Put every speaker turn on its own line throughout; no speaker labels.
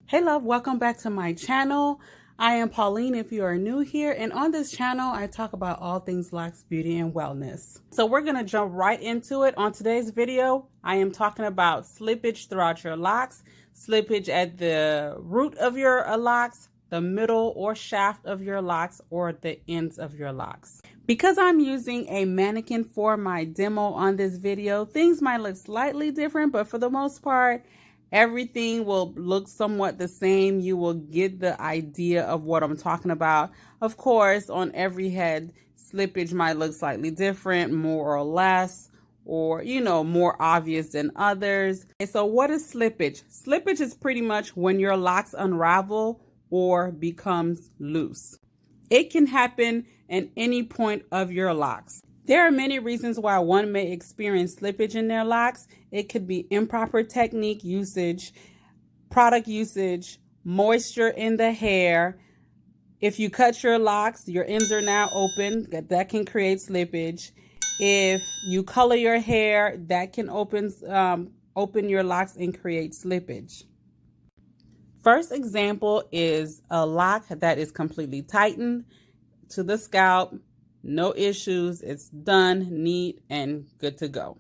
Hey love, welcome back to my channel. I am Pauline if you are new here, and on this channel I talk about all things Locs, beauty, and wellness. So we're going to jump right into it. On today's video, I am talking about slippage throughout your locks, slippage at the root of your locks, the middle or shaft of your locks, or the ends of your locks. Because I'm using a mannequin for my demo on this video, things might look slightly different, but for the most part, everything will look somewhat the same. You will get the idea of what I'm talking about. Of course, on every head, slippage might look slightly different, more or less, or, you know, more obvious than others. And so what is slippage? Slippage is pretty much when your locks unravel or becomes loose. It can happen at any point of your locks. There are many reasons why one may experience slippage in their locks. It could be improper technique usage, product usage, moisture in the hair. If you cut your locks, your ends are now open, that can create slippage. If you color your hair, that can open your locks and create slippage. First example is a lock that is completely tightened to the scalp. No issues, it's done, neat, and good to go.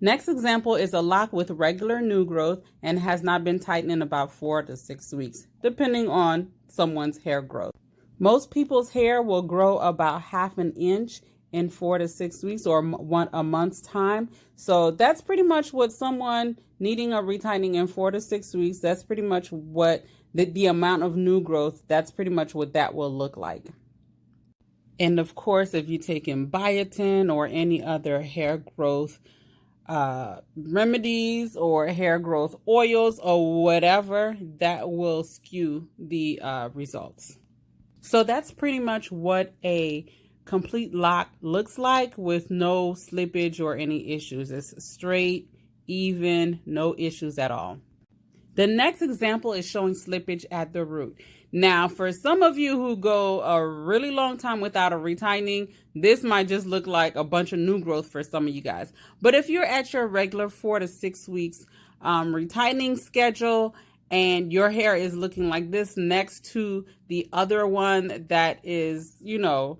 Next example is a lock with regular new growth and has not been tightened in about 4 to 6 weeks, depending on someone's hair growth. Most people's hair will grow about ½ an inch in 4 to 6 weeks or a month's time. So that's pretty much what someone needing a retightening in 4 to 6 weeks, that's pretty much what the amount of new growth, that's pretty much what that will look like. And of course, if you take in biotin or any other hair growth remedies or hair growth oils or whatever, that will skew the results. So that's pretty much what a complete lock looks like with no slippage or any issues. It's straight, even, no issues at all. The next example is showing slippage at the root. Now, for some of you who go a really long time without a retightening, this might just look like a bunch of new growth for some of you guys. But if you're at your regular 4 to 6 weeks retightening schedule and your hair is looking like this next to the other one that is, you know,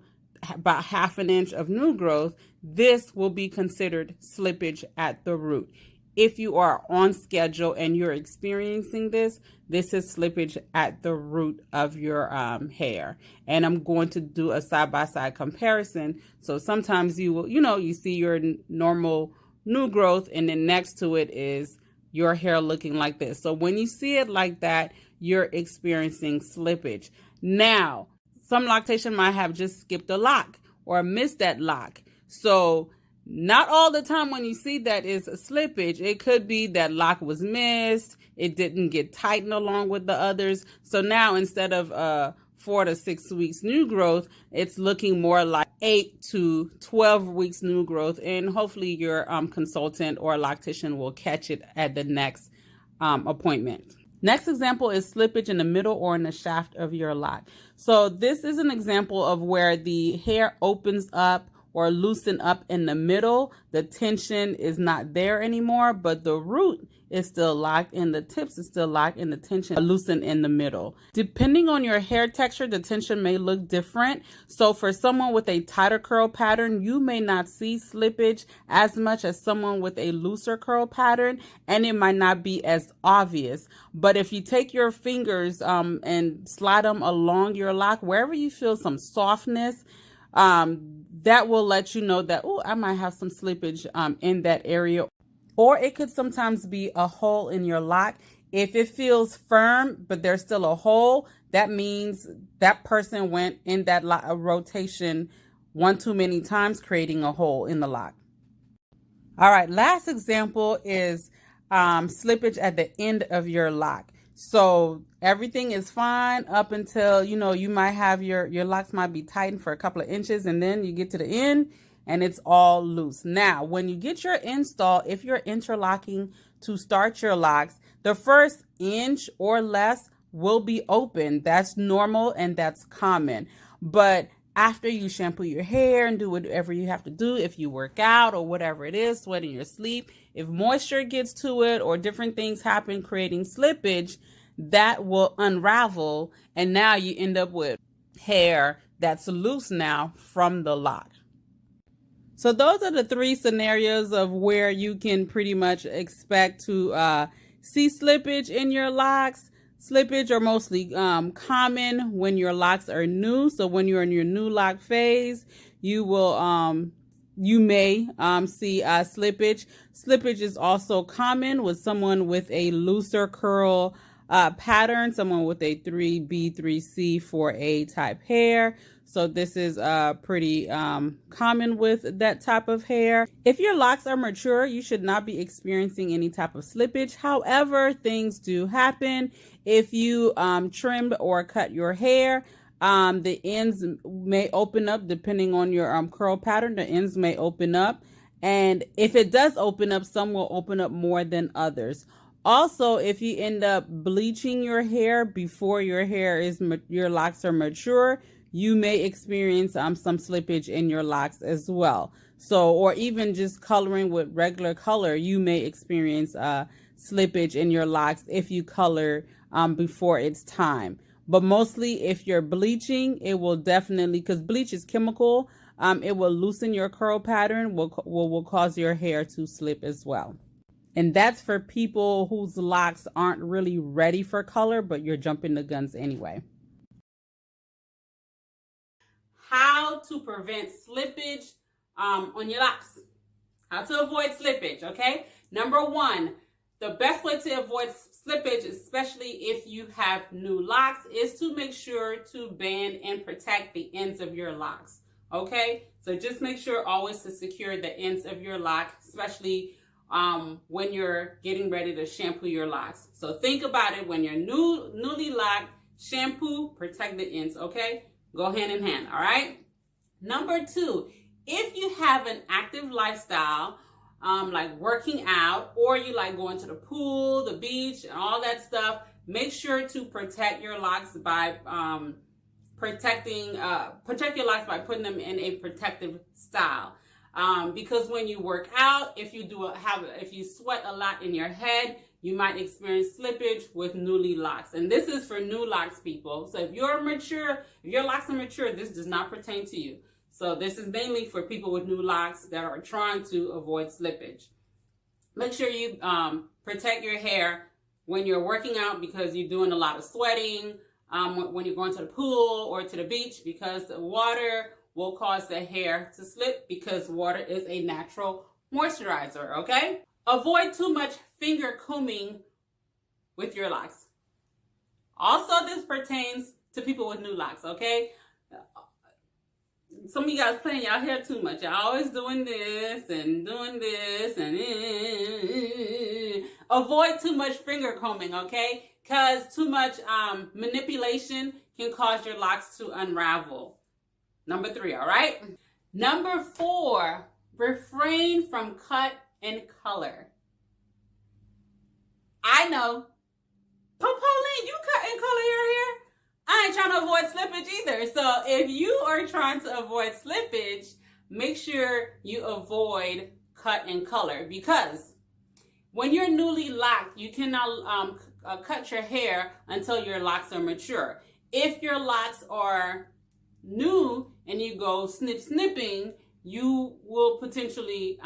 about ½ an inch of new growth, this will be considered slippage at the root. If you are on schedule and you're experiencing this, this is slippage at the root of your hair. And I'm going to do a side-by-side comparison. So sometimes you will, you see your normal new growth and then next to it is your hair looking like this. So when you see it like that, you're experiencing slippage. Now, some lactation might have just skipped a lock or missed that lock. So not all the time when you see that is a slippage. It could be that lock was missed. It didn't get tightened along with the others. So now instead of 4 to 6 weeks new growth, it's looking more like 8 to 12 weeks new growth. And hopefully your consultant or lactician will catch it at the next appointment. Next example is slippage in the middle or in the shaft of your lock. So this is an example of where the hair opens up or loosen up in the middle. The tension is not there anymore, but the root is still locked and the tips is still locked and the tension loosened in the middle. Depending on your hair texture, the tension may look different. So for someone with a tighter curl pattern, you may not see slippage as much as someone with a looser curl pattern, and it might not be as obvious. But if you take your fingers and slide them along your lock, wherever you feel some softness, that will let you know that, oh, I might have some slippage in that area. Or it could sometimes be a hole in your lock. If it feels firm, but there's still a hole, that means that person went in that rotation one too many times, creating a hole in the lock. All right, last example is slippage at the end of your lock. So everything is fine up until, you might have your locks might be tightened for a couple of inches, and then you get to the end and it's all loose. Now, when you get your install, if you're interlocking to start your locks, the first inch or less will be open. That's normal and that's common. But after you shampoo your hair and do whatever you have to do, if you work out or whatever it is, sweat in your sleep, if moisture gets to it or different things happen creating slippage, that will unravel, and now you end up with hair that's loose now from the lock. So those are the three scenarios of where you can pretty much expect to see slippage in your locks. Slippage are mostly common when your locks are new. So when you're in your new lock phase, you may see slippage. Slippage is also common with someone with a looser curl pattern, someone with a 3B, 3C, 4A type hair. So this is pretty common with that type of hair. If your locks are mature, you should not be experiencing any type of slippage. However, things do happen. If you trimmed or cut your hair, the ends may open up depending on your curl pattern. The ends may open up. And if it does open up, some will open up more than others. Also, if you end up bleaching your hair before your locks are mature, you may experience some slippage in your locks as well. So, or even just coloring with regular color, you may experience slippage in your locks if you color before it's time. But mostly if you're bleaching, it will definitely, because bleach is chemical, it will loosen your curl pattern, will cause your hair to slip as well. And that's for people whose locks aren't really ready for color, but you're jumping the guns anyway. How to prevent slippage on your locks. How to avoid slippage, okay? Number one, the best way to avoid slippage, especially if you have new locks, is to make sure to band and protect the ends of your locks, okay? So just make sure always to secure the ends of your lock, especially when you're getting ready to shampoo your locks. So think about it, when you're newly locked, shampoo, protect the ends, okay? Go hand in hand, all right? Number two, if you have an active lifestyle, like working out, or you like going to the pool, the beach, and all that stuff, make sure to protect your locks by protect your locks by putting them in a protective style. Because when you work out, if you sweat a lot in your head, you might experience slippage with newly locks. And this is for new locks, people. So if your locks are mature, this does not pertain to you. So this is mainly for people with new locks that are trying to avoid slippage. Make sure you protect your hair when you're working out, because you're doing a lot of sweating, when you're going to the pool or to the beach, because the water will cause the hair to slip, because water is a natural moisturizer, okay? Avoid too much finger combing with your locks. Also, this pertains to people with new locks, okay? Some of you guys playing y'all hair too much. Y'all always doing this and avoid too much finger combing, okay? Because too much manipulation can cause your locks to unravel. Number three, all right? Number four, refrain from cut and color. I know. Pauline, you cut and color your hair? I ain't trying to avoid slippage either. So if you are trying to avoid slippage, make sure you avoid cut and color, because when you're newly locked, you cannot cut your hair until your locks are mature. If your locks are new and you go snipping, you will potentially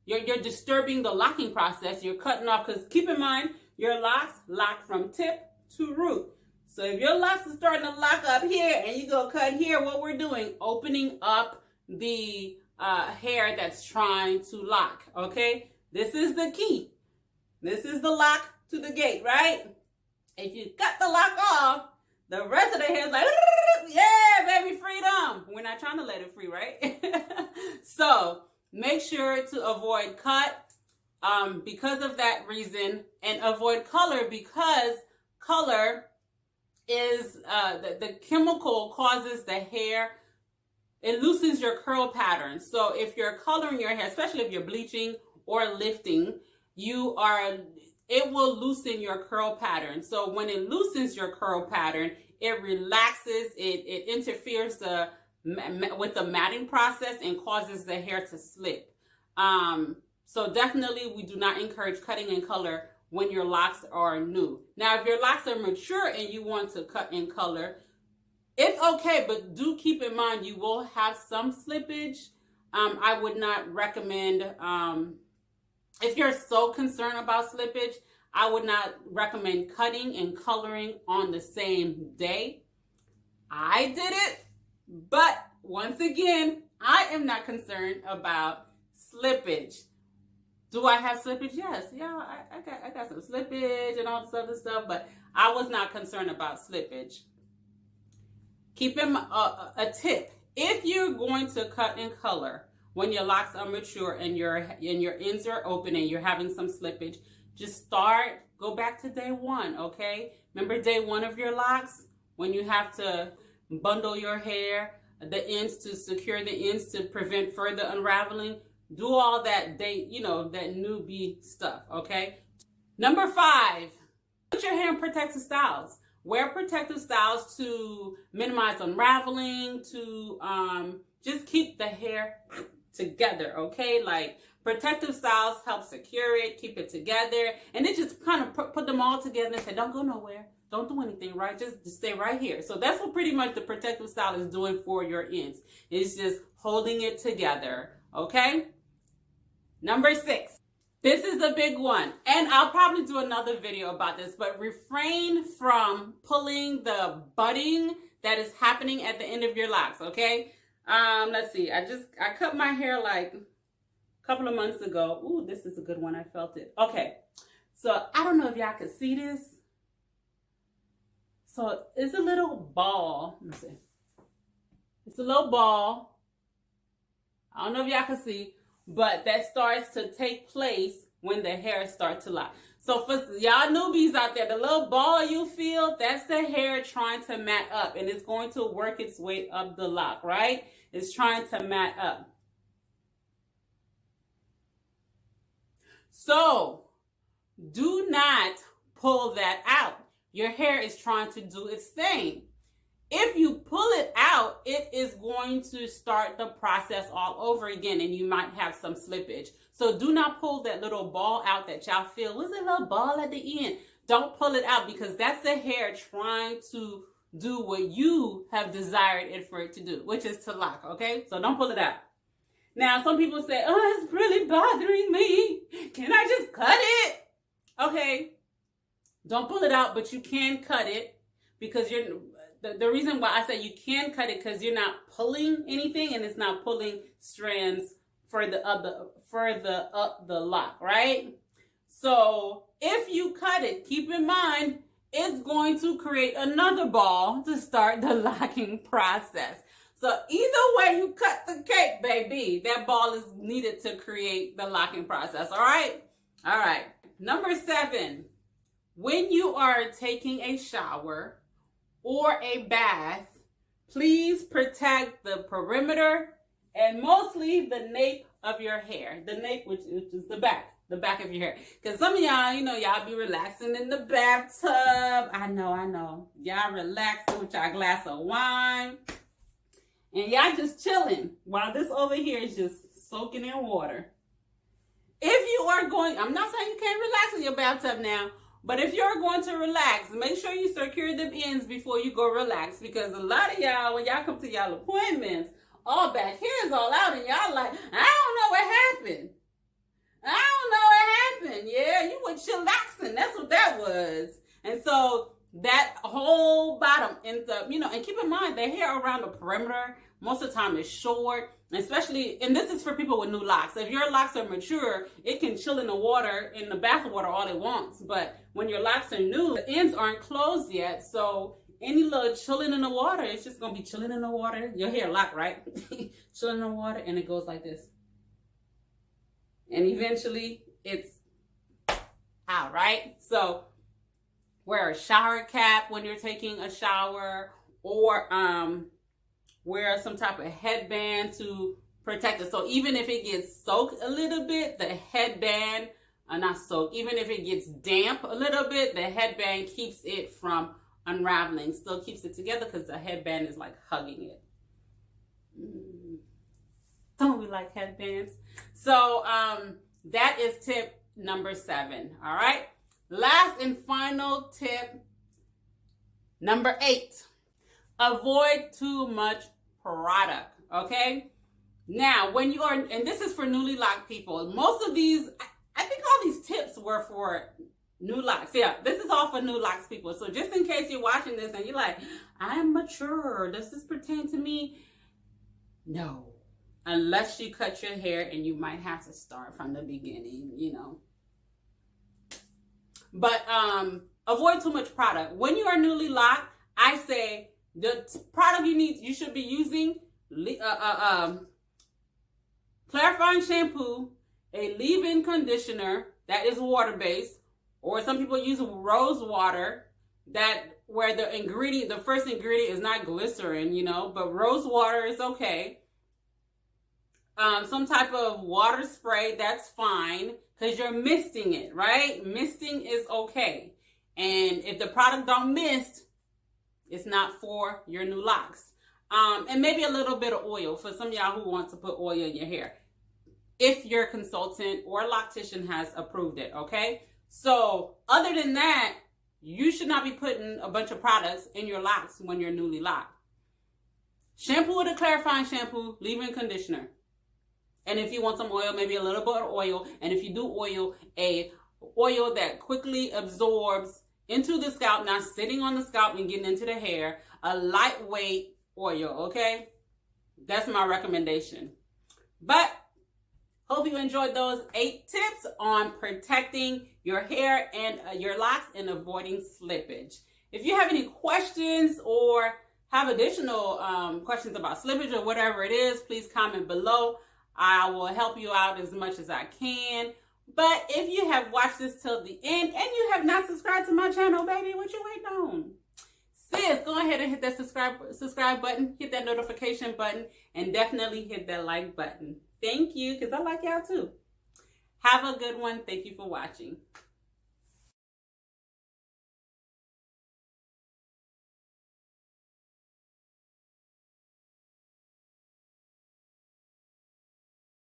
you're disturbing the locking process. You're cutting off, because keep in mind, your locks lock from tip to root. So if your locks are starting to lock up here and you go cut here, what we're doing, opening up the hair that's trying to lock, okay? This is the key. This is the lock to the gate, right? If you cut the lock off, the rest of the hair is like, yeah, baby, freedom. We're not trying to let it free, right? So make sure to avoid cut because of that reason, and avoid color, because color is the chemical causes the hair, it loosens your curl pattern. So if you're coloring your hair, especially if you're bleaching or lifting, it will loosen your curl pattern. So when it loosens your curl pattern, it relaxes, it interferes the with the matting process and causes the hair to slip. So definitely we do not encourage cutting in color when your locks are new. Now, if your locks are mature and you want to cut in color, it's okay, but do keep in mind you will have some slippage. I would not recommend, if you're so concerned about slippage, I would not recommend cutting and coloring on the same day. I did it, but once again, I am not concerned about slippage. Do I have slippage? Yes. Yeah, I got some slippage and all this other stuff, but I was not concerned about slippage. Keep in a tip. If you're going to cut in color when your locks are mature and your ends are open and you're having some slippage, just go back to day one, okay? Remember day one of your locks when you have to bundle your hair, the ends to secure the ends to prevent further unraveling? Do all that that newbie stuff, okay? Number 5, put your hair in protective styles. Wear protective styles to minimize unraveling, to just keep the hair together, okay? Like protective styles help secure it, keep it together, and then just kind of put them all together and say, don't go nowhere. Don't do anything, right? Just stay right here. So that's what pretty much the protective style is doing for your ends. It's just holding it together, okay? Number 6. This is a big one, and I'll probably do another video about this, but refrain from pulling the budding that is happening at the end of your locks, okay? Let's see. I cut my hair like a couple of months ago. Ooh, this is a good one. I felt it. Okay. So I don't know if y'all can see this. So it's a little ball. Let me see. It's a little ball. I don't know if y'all can see, but that starts to take place when the hair starts to lock. So for y'all newbies out there, the little ball you feel, that's the hair trying to mat up, and it's going to work its way up the lock, right? It's trying to mat up. So do not pull that out. Your hair is trying to do its thing. If you pull it out, it is going to start the process all over again, and you might have some slippage. So do not pull that little ball out that y'all feel. What's that little ball at the end? Don't pull it out, because that's the hair trying to do what you have desired it for it to do, which is to lock, okay? So don't pull it out. Now, some people say, oh, it's really bothering me. Can I just cut it? Okay, don't pull it out, but you can cut it, because the reason why I say you can cut it, because you're not pulling anything, and it's not pulling strands further up the lock, right? So if you cut it, keep in mind, it's going to create another ball to start the locking process. So either way you cut the cake, baby, that ball is needed to create the locking process, all right? All right. Number 7, when you are taking a shower or a bath, please protect the perimeter and mostly the nape of your hair. The nape, which is the back of your hair. Because some of y'all, y'all be relaxing in the bathtub. I know. Y'all relaxing with y'all glass of wine. And y'all just chilling while this over here is just soaking in water. If you are going, I'm not saying you can't relax in your bathtub now, but if you're going to relax, make sure you secure them ends before you go relax, because a lot of y'all, when y'all come to y'all appointments, all back here is all out, and y'all like, I don't know what happened. Yeah, you were chillaxing. That's what that was. And so that whole bottom ends up, and keep in mind, the hair around the perimeter most of the time is short, especially, and this is for people with new locks. If your locks are mature, it can chill in the water, in the bath water all it wants. But when your locks are new, the ends aren't closed yet. So any little chilling in the water, it's just going to be chilling in the water. Your hair locked, right? Chilling in the water, and it goes like this. And eventually, it's out, right? So wear a shower cap when you're taking a shower, or wear some type of headband to protect it. So even if it gets soaked a little bit, the headband, not soaked, even if it gets damp a little bit, the headband keeps it from unraveling, still keeps it together, because the headband is like hugging it. Don't we like headbands? So that is tip number 7. All right. Last and final tip, number 8. Avoid too much product. Okay. Now, when you are, and this is for newly locked people, most of these, I think all these tips were for new locks. Yeah, this is all for new locks people. So just in case you're watching this and you're like, I'm mature, does this pertain to me? No, unless you cut your hair, and you might have to start from the beginning, you know. But avoid too much product. When you are newly locked, I say the product you should be using, clarifying shampoo, a leave-in conditioner that is water-based, or some people use rose water where the first ingredient is not glycerin, you know, but rose water is okay. Some type of water spray, that's fine, because you're misting it, right? Misting is okay. And if the product don't mist, it's not for your new locks. And maybe a little bit of oil for some of y'all who want to put oil in your hair, if your consultant or loctician has approved it, okay? So other than that, you should not be putting a bunch of products in your locks when you're newly locked. Shampoo with a clarifying shampoo, leave-in conditioner. And if you want some oil, maybe a little bit of oil. And if you do oil, a oil that quickly absorbs into the scalp, not sitting on the scalp and getting into the hair, a lightweight oil, okay? That's my recommendation. But hope you enjoyed those 8 tips on protecting your hair and your locks and avoiding slippage. If you have any questions or have additional questions about slippage or whatever it is, please comment below. I will help you out as much as I can. But if you have watched this till the end and you have not subscribed to my channel, baby, what you waiting on? Sis, go ahead and hit that subscribe button, hit that notification button, and definitely hit that like button. Thank you, because I like y'all too. Have a good one. Thank you for watching.